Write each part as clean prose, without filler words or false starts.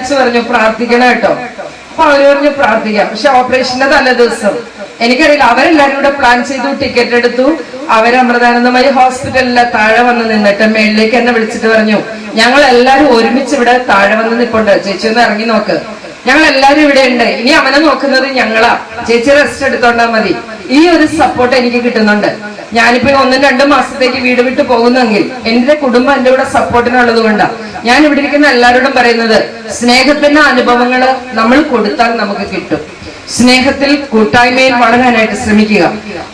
വിളിച്ചു പറഞ്ഞു പ്രാർത്ഥിക്കണം കേട്ടോ. അപ്പൊ അവര് പറഞ്ഞു പ്രാർത്ഥിക്കാം. പക്ഷെ ഓപ്പറേഷന്റെ തലേ ദിവസം എനിക്കറിയില്ല, അവരെല്ലാരും കൂടെ പ്ലാൻ ചെയ്തു, ടിക്കറ്റ് എടുത്തു. അവര് അമൃതാനന്ദമയി ഹോസ്പിറ്റലിലെ താഴെ വന്ന് നിന്നിട്ട് മേളിലേക്ക് എന്നെ വിളിച്ചിട്ട് പറഞ്ഞു, ഞങ്ങൾ എല്ലാരും ഒരുമിച്ച് ഇവിടെ താഴെ വന്ന് നിൽപ്പുണ്ട്, ചേച്ചി ഒന്ന് ഇറങ്ങി നോക്ക്, ഞങ്ങൾ എല്ലാരും ഇവിടെ ഉണ്ട്, ഇനി അവനെ നോക്കുന്നത് ഞങ്ങളാ, ചേച്ചി റെസ്റ്റ് എടുത്തോണ്ടാ മതി. ഈ ഒരു സപ്പോർട്ട് എനിക്ക് കിട്ടുന്നുണ്ട്. ഞാനിപ്പോ 1-2 മാസത്തേക്ക് വീട് വിട്ട് പോകുന്നെങ്കിൽ എന്റെ കുടുംബം എന്റെ കൂടെ സപ്പോർട്ടിനുള്ളത് കൊണ്ടാണ് ഞാൻ ഇവിടെ ഇരിക്കുന്ന എല്ലാവരോടും പറയുന്നത്, സ്നേഹത്തിന്റെ അനുഭവങ്ങള് നമ്മൾ കൊടുത്താൽ നമുക്ക് കിട്ടും. സ്നേഹത്തിൽ കൂട്ടായ്മയിൽ വളരാനായിട്ട് ശ്രമിക്കുക.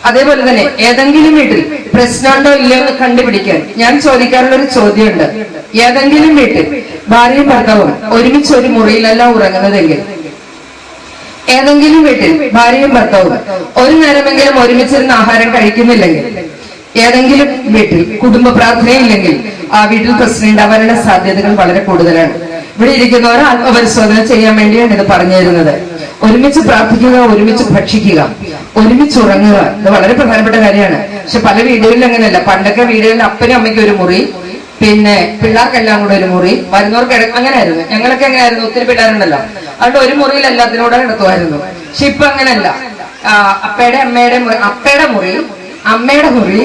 അതേപോലെ തന്നെ ഏതെങ്കിലും വീട്ടിൽ പ്രശ്നമുണ്ടോ ഇല്ലയോ എന്ന് കണ്ടുപിടിക്കാൻ ഞാൻ ചോദിക്കാറുള്ള ഒരു ചോദ്യമുണ്ട്. ഏതെങ്കിലും വീട്ടിൽ ഭാര്യയും ഭർത്താവും ഒരുമിച്ച് ഒരു മുറിയിലല്ല ഉറങ്ങുന്നതെങ്കിൽ, ഏതെങ്കിലും വീട്ടിൽ ഭാര്യയും ഭർത്താവും ഒരു നേരമെങ്കിലും ഒരുമിച്ചിരുന്ന് ആഹാരം കഴിക്കുന്നില്ലെങ്കിൽ, ഏതെങ്കിലും വീട്ടിൽ കുടുംബ പ്രാർത്ഥനയില്ലെങ്കിൽ ആ വീട്ടിൽ പ്രശ്നം ഉണ്ടാവാനുള്ള സാധ്യതകൾ വളരെ കൂടുതലാണ്. ഇവിടെ ഇരിക്കുന്നവരെ ആത്മപരിശോധന ചെയ്യാൻ വേണ്ടിയാണ് ഇത് പറഞ്ഞു തരുന്നത്. ഒരുമിച്ച് പ്രാർത്ഥിക്കുക, ഒരുമിച്ച് ഭക്ഷിക്കുക, ഒരുമിച്ച് ഉറങ്ങുക, ഇത് വളരെ പ്രധാനപ്പെട്ട കാര്യമാണ്. പക്ഷെ പല വീടുകളിൽ അങ്ങനെയല്ല. പണ്ടൊക്കെ വീടുകളിൽ അപ്പനും അമ്മയ്ക്കും ഒരു മുറി, പിന്നെ പിള്ളേർക്കെല്ലാം കൂടെ ഒരു മുറി, വരുന്നവർക്ക് അങ്ങനെയായിരുന്നു. ഞങ്ങളൊക്കെ എങ്ങനെയായിരുന്നു, ഒത്തിരി പിള്ളേരുണ്ടല്ലോ, അതുകൊണ്ട് ഒരു മുറിയിൽ എല്ലാത്തിനോടെ കിടത്തുമായിരുന്നു. പക്ഷെ ഇപ്പൊ അങ്ങനെയല്ല. അപ്പയുടെ മുറി, അമ്മയുടെ മുറി,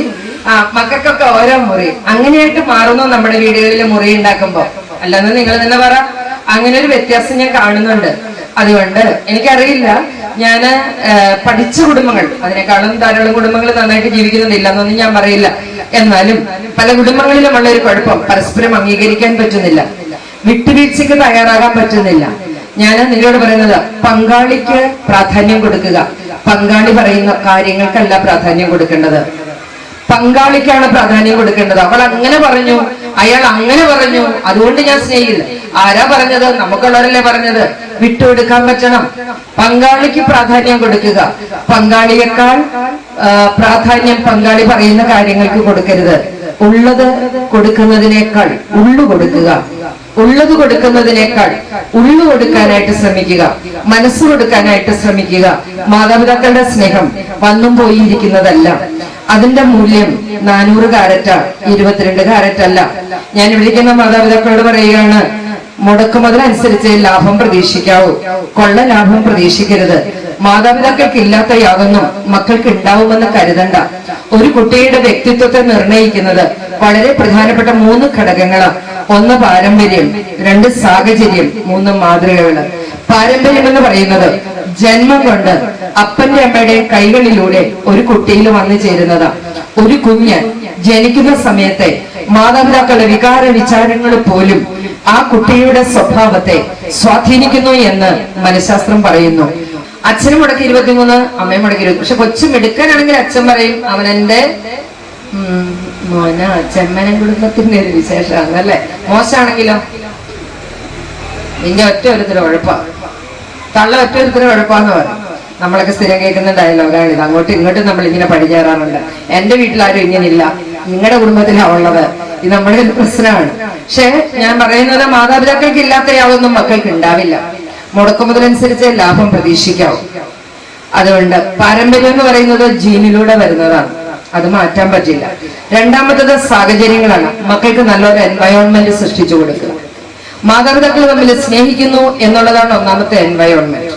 മക്കൾക്കൊക്കെ ഓരോ മുറി, അങ്ങനെയായിട്ട് മാറുന്നു നമ്മുടെ വീടുകളിൽ മുറി ഉണ്ടാക്കുമ്പോ. അല്ലെന്ന് നിങ്ങൾ തന്നെ പറ, അങ്ങനെ ഒരു വ്യത്യാസം ഞാൻ കാണുന്നുണ്ട്. അതുകൊണ്ട് എനിക്കറിയില്ല, ഞാന് പഠിച്ച കുടുംബങ്ങൾ, അതിനേക്കാളും ധാരാളം കുടുംബങ്ങൾ നന്നായിട്ട് ജീവിക്കുന്നുണ്ടില്ല എന്നൊന്നും ഞാൻ പറയില്ല. എന്നാലും പല കുടുംബങ്ങളിലുമുള്ള ഒരു കുഴപ്പം, പരസ്പരം അംഗീകരിക്കാൻ പറ്റുന്നില്ല, വിട്ടുവീഴ്ചയ്ക്ക് തയ്യാറാകാൻ പറ്റുന്നില്ല. ഞാൻ നിങ്ങളോട് പറയുന്നത്, പങ്കാളിക്ക് പ്രാധാന്യം കൊടുക്കുക. പങ്കാളി പറയുന്ന കാര്യങ്ങൾക്കല്ല പ്രാധാന്യം കൊടുക്കേണ്ടത്, പങ്കാളിക്കാണ് പ്രാധാന്യം കൊടുക്കേണ്ടത്. അവൾ അങ്ങനെ പറഞ്ഞു, അയാൾ അങ്ങനെ പറഞ്ഞു, അതുകൊണ്ട് ഞാൻ സ്നേഹിക്കില്ല. ആരാ പറഞ്ഞത്? നമുക്കുള്ളവരല്ലേ പറഞ്ഞത്. വിട്ടുകൊടുക്കാൻ പറ്റണം. പങ്കാളിക്ക് പ്രാധാന്യം കൊടുക്കുക. പങ്കാളിയേക്കാൾ പ്രാധാന്യം പങ്കാളി പറയുന്ന കാര്യങ്ങൾക്ക് കൊടുക്കരുത്. ഉള്ളത് കൊടുക്കുന്നതിനേക്കാൾ ഉള്ളു കൊടുക്കുക. ഉള്ളത് കൊടുക്കുന്നതിനേക്കാൾ ഉള്ളു കൊടുക്കാനായിട്ട് ശ്രമിക്കുക, മനസ്സ് കൊടുക്കാനായിട്ട് ശ്രമിക്കുക. മാതാപിതാക്കളുടെ സ്നേഹം വന്നും പോയിരിക്കുന്നതല്ല. അതിന്റെ മൂല്യം 400 കാരറ്റാ, 22 കാരറ്റല്ല. ഞാൻ വിളിക്കുന്ന മാതാപിതാക്കളോട് പറയുകയാണ്, മുടക്കുമുതലനുസരിച്ച് ലാഭം പ്രതീക്ഷിക്കാവൂ, കൊള്ള ലാഭം പ്രതീക്ഷിക്കരുത്. മാതാപിതാക്കൾക്ക് ഇല്ലാത്ത യാതൊന്നും മക്കൾക്ക് ഉണ്ടാവുമെന്ന് കരുതണ്ട. ഒരു കുട്ടിയുടെ വ്യക്തിത്വത്തെ നിർണയിക്കുന്നത് വളരെ പ്രധാനപ്പെട്ട 3 ഘടകങ്ങളാണ്. 1 പാരമ്പര്യം, 2 സാഹചര്യം, 3 മാതൃകകള്. പാരമ്പര്യം എന്ന് പറയുന്നത് ജന്മം കൊണ്ട് അപ്പന്റെ അമ്മയുടെ കൈകളിലൂടെ ഒരു കുട്ടിയിൽ വന്നു ചേരുന്നതാണ്. ഒരു കുഞ്ഞ് ജനിക്കുന്ന സമയത്തെ മാതാപിതാക്കളുടെ വികാര വിചാരങ്ങൾ പോലും ആ കുട്ടിയുടെ സ്വഭാവത്തെ സ്വാധീനിക്കുന്നു എന്ന് മനഃശാസ്ത്രം പറയുന്നു. അച്ഛനും മുടക്കി 23, അമ്മയും മുടക്കി 20. പക്ഷെ കൊച്ചു മിടുക്കനാണെങ്കിൽ അച്ഛൻ പറയും, അവനെന്റെ മോന ചെമ്മനം കുടുംബത്തിന്റെ ഒരു വിശേഷമാണ് അല്ലെ. മോശമാണെങ്കിലോ നിന്റെ ഒറ്റ ഒരുത്തരം ഉഴപ്പാ, തള്ള ഒറ്റ ഒരുത്തരം ഉഴപ്പാന്ന് പറയും. നമ്മളൊക്കെ സ്ഥിരം കേൾക്കുന്ന ഡയലോഗാണ് ഇത്. അങ്ങോട്ടും ഇങ്ങോട്ടും നമ്മൾ ഇങ്ങനെ പടിഞ്ഞേറാറുണ്ട്. എന്റെ വീട്ടിലാരും ഇങ്ങനെയില്ല, നിങ്ങളുടെ കുടുംബത്തിലാ ഉള്ളത്. ഇത് നമ്മുടെ പ്രശ്നമാണ്. പക്ഷെ ഞാൻ പറയുന്നത്, മാതാപിതാക്കൾക്ക് ഇല്ലാത്ത യാതൊന്നും മക്കൾക്ക് ഉണ്ടാവില്ല. മുടക്കുമുതലനുസരിച്ച് ലാഭം പ്രതീക്ഷിക്കാവും. അതുകൊണ്ട് പാരമ്പര്യം എന്ന് പറയുന്നത് ജീനിലൂടെ വരുന്നതാണ്, അത് മാറ്റാൻ പറ്റില്ല. രണ്ടാമത്തത് സാഹചര്യങ്ങളാണ്. മക്കൾക്ക് നല്ലൊരു എൻവയോൺമെന്റ് സൃഷ്ടിച്ചു കൊടുക്കുക. മാതാപിതാക്കൾ തമ്മിൽ സ്നേഹിക്കുന്നു എന്നുള്ളതാണ് ഒന്നാമത്തെ എൻവയോൺമെന്റ്.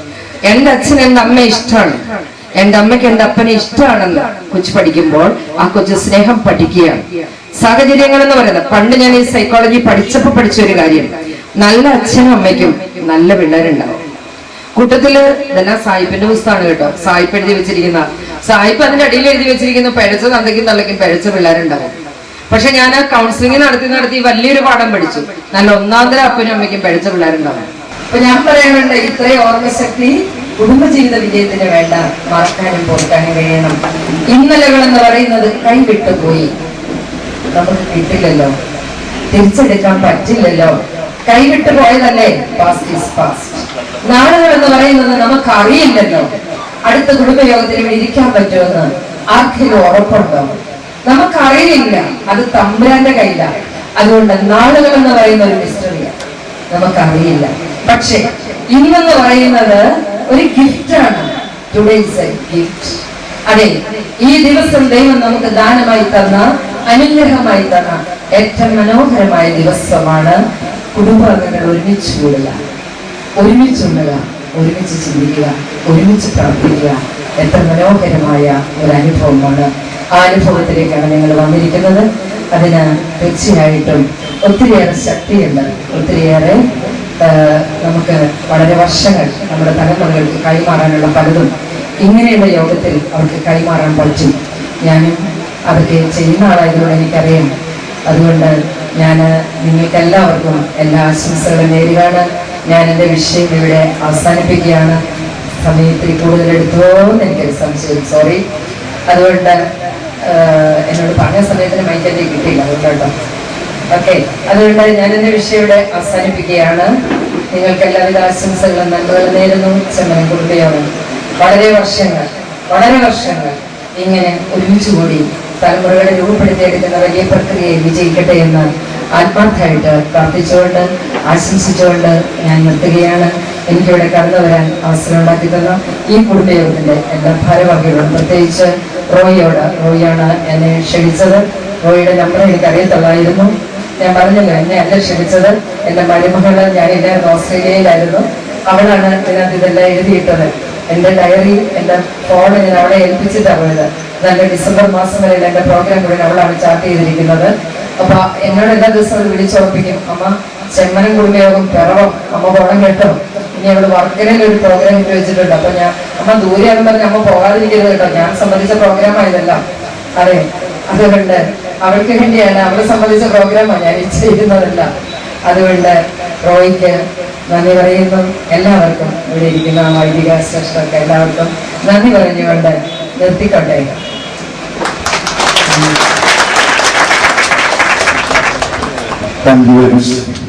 എന്റെ അച്ഛൻ എന്റെ അമ്മയെ ഇഷ്ടമാണ്, എന്റെ അമ്മയ്ക്ക് എന്റെ അപ്പനെ ഇഷ്ടമാണെന്ന് കൊച്ചു പഠിക്കുമ്പോൾ ആ കൊച്ചു സ്നേഹം പഠിക്കുകയാണ്. സാഹചര്യങ്ങൾ എന്ന് പറയുന്നത്, പണ്ട് ഞാൻ ഈ സൈക്കോളജി പഠിച്ചപ്പോ പഠിച്ചൊരു കാര്യം, നല്ല അച്ഛനും അമ്മയ്ക്കും നല്ല പിള്ളേരുണ്ടാവും. കൂട്ടത്തില് ഇതെല്ലാം സായിപ്പിന്റെ പുസ്തകമാണ് കേട്ടോ, സായിപ്പ് എഴുതി വെച്ചിരിക്കുന്ന. സായിപ്പ് അതിന്റെ അടിയിൽ എഴുതി വെച്ചിരിക്കുന്നു, പിഴച്ച തന്തയ്ക്കും തള്ളയ്ക്കും പിഴച്ച പിള്ളേരുണ്ടാവും. പക്ഷെ ഞാൻ കൗൺസിലിംഗ് നടത്തി വലിയൊരു പാഠം പഠിച്ചു, നല്ല 1-ാം അപ്പനും അമ്മയ്ക്കും പിഴച്ച പിള്ളേരുണ്ടാവും. അപ്പൊ ഞാൻ പറയാനുണ്ട്, ഇത്രയും ഓർമ്മശക്തി കുടുംബജീവിത വിജയത്തിന് വേണ്ട, മറക്കാനും പോർക്കാനും കഴിയണം. ഇന്നലകൾ എന്ന് പറയുന്നത് കൈവിട്ടു പോയി, നമുക്ക് കിട്ടില്ലല്ലോ, തിരിച്ചെടുക്കാൻ പറ്റില്ലല്ലോ. കൈവിട്ടു പോയതല്ലേ, പാസ്റ്റ് ഈസ് പാസ്റ്റ്. നാളുകൾ എന്ന് പറയുന്നത് നമുക്ക് അറിയില്ലല്ലോ, അടുത്ത കുടുംബയോഗത്തിന് ഇവിടെ ഇരിക്കാൻ പറ്റുമെന്ന് ആർക്കെങ്കിലും ഉറപ്പുണ്ടോ? നമുക്കറിയില്ല, അത് തമ്പുരാന്റെ കയ്യിലാണ്. അതുകൊണ്ട് നാളുകൾ എന്ന് പറയുന്ന ഒരു മിസ്റ്ററിയാണ്, നമുക്കറിയില്ല. പക്ഷെ ഇന്നെന്ന് പറയുന്നത് ഒരു ഗിഫ്റ്റാണ്. Today is a gift. അതെ, ഈ ദിവസം ദൈവം നമുക്ക് ദാനമായി തന്ന, അനുഗ്രഹമായി തന്ന ഏറ്റവും മനോഹരമായ ദിവസമാണ് കുടുംബാംഗങ്ങൾ ഒരുമിച്ച് കൂടുക. ഒരുമിച്ചുണ്ടുക, ഒരുമിച്ച് ചിന്തിക്കുക, ഒരുമിച്ച് പ്രാർത്ഥിക്കുക. എത്ര മനോഹരമായ ഒരു അനുഭവമാണ്. ആ അനുഭവത്തിലേക്കാണ് ഞങ്ങൾ വന്നിരിക്കുന്നത്. അതിന് തീർച്ചയായിട്ടും ഒത്തിരിയേറെ ശക്തിയുണ്ട്. ഒത്തിരിയേറെ നമുക്ക് വളരെ വർഷങ്ങൾ നമ്മുടെ തലമുറകൾക്ക് കൈമാറാനുള്ള പലതും ഇങ്ങനെയുള്ള യോഗത്തിൽ അവർക്ക് കൈമാറാൻ പറ്റും. ഞാനും അതൊക്കെ ചെയ്യുന്ന ആളായതുകൊണ്ട് എനിക്കറിയാം. അതുകൊണ്ട് ഞാൻ നിങ്ങൾക്കെല്ലാവർക്കും എല്ലാ ആശംസകളും നേരുകയാണ്. ഞാൻ എൻ്റെ വിഷയം ഇവിടെ അവസാനിപ്പിക്കുകയാണ്. സമയത്തിൽ കൂടുതൽ എടുത്തോന്ന് എനിക്കൊരു സംശയം, സോറി. അതുകൊണ്ട് എന്നോട് പറഞ്ഞ സമയത്തിന് മൈക്കല്ലേ കിട്ടിയില്ല, അതുകൊണ്ടോ. ഓക്കെ, അതുകൊണ്ട് ഞാൻ എൻ്റെ വിഷയം ഇവിടെ അവസാനിപ്പിക്കുകയാണ്. നിങ്ങൾക്ക് എല്ലാവിധ ആശംസകളും നന്മകളും നേരുന്നു. ചെമ്മനം കുടുംബയോഗം വളരെ വർഷങ്ങൾ ഇങ്ങനെ ഒരുമിച്ചുകൂടി തലമുറകളെ രൂപപ്പെടുത്തിയെടുക്കുന്ന വലിയ പ്രക്രിയയെ വിജയിക്കട്ടെ എന്ന് ആത്മാർത്ഥമായിട്ട് പ്രാർത്ഥിച്ചുകൊണ്ട് ആശംസിച്ചുകൊണ്ട് ഞാൻ നിർത്തുകയാണ്. എനിക്കിവിടെ കടന്നു വരാൻ അവസരം ഉണ്ടാക്കി തന്ന ഈ കുടുംബയോഗത്തിന്റെ എല്ലാ ഭാരവാഹികളും, പ്രത്യേകിച്ച് റോയിയാണ് എന്നെ ക്ഷണിച്ചത്. റോയിയുടെ നമ്പർ എനിക്കറിയത്തുള്ളായിരുന്നു. ഞാൻ പറഞ്ഞല്ലോ, എന്നെ അല്ല ക്ഷണിച്ചത്. എന്റെ മരുമകള്, ഞാനില്ലായിരുന്നു, ഓസ്ട്രേലിയയിലായിരുന്നു. അവളാണ് ഇതിനകത്ത് ഇതെല്ലാം എഴുതിയിട്ടത്. എന്റെ ഡയറി, എന്റെ ഫോൺ ഞാൻ അവളെ ഏൽപ്പിച്ചിട്ടാണ് പോയത്. നല്ല ഡിസംബർ മാസം വരെ എന്റെ പ്രോഗ്രാം കൂടെ അവളാണ് ചാർട്ട് ചെയ്തിരിക്കുന്നത്. അപ്പൊ എന്നോട് എല്ലാ ദിവസവും അത് വിളിച്ചുറപ്പിക്കും, അമ്മ ചെമ്മനം കുടുംബയോഗം പിറവം, അമ്മ പോണം കേട്ടോ. ഇനി അവള് വർക്കരയിൽ ഒരു പ്രോഗ്രാം ഇട്ട് വെച്ചിട്ടുണ്ട്. അപ്പൊ ഞാൻ, അമ്മ ദൂരെയാണെന്ന് പറഞ്ഞ് അമ്മ പോകാതിരിക്കരുത് കേട്ടോ, ഞാൻ സംബന്ധിച്ച പ്രോഗ്രാം ആയതെല്ലാം. അതെ, അതുകൊണ്ട് അവൾക്ക് വേണ്ടിയാണ്, അവളെ സംബന്ധിച്ച പ്രോഗ്രാമാണ് ഞാൻ ചെയ്യുന്നതല്ല. അതുകൊണ്ട് റോയിക്ക് നന്ദി പറയുന്നു. എല്ലാവർക്കും ഇവിടെ ഇരിക്കുന്ന വൈദിക ശ്രേഷ്ഠർക്ക് എല്ലാവർക്കും നന്ദി പറഞ്ഞുകൊണ്ട് നിർത്തിക്കൊണ്ടേ. Thank you very much.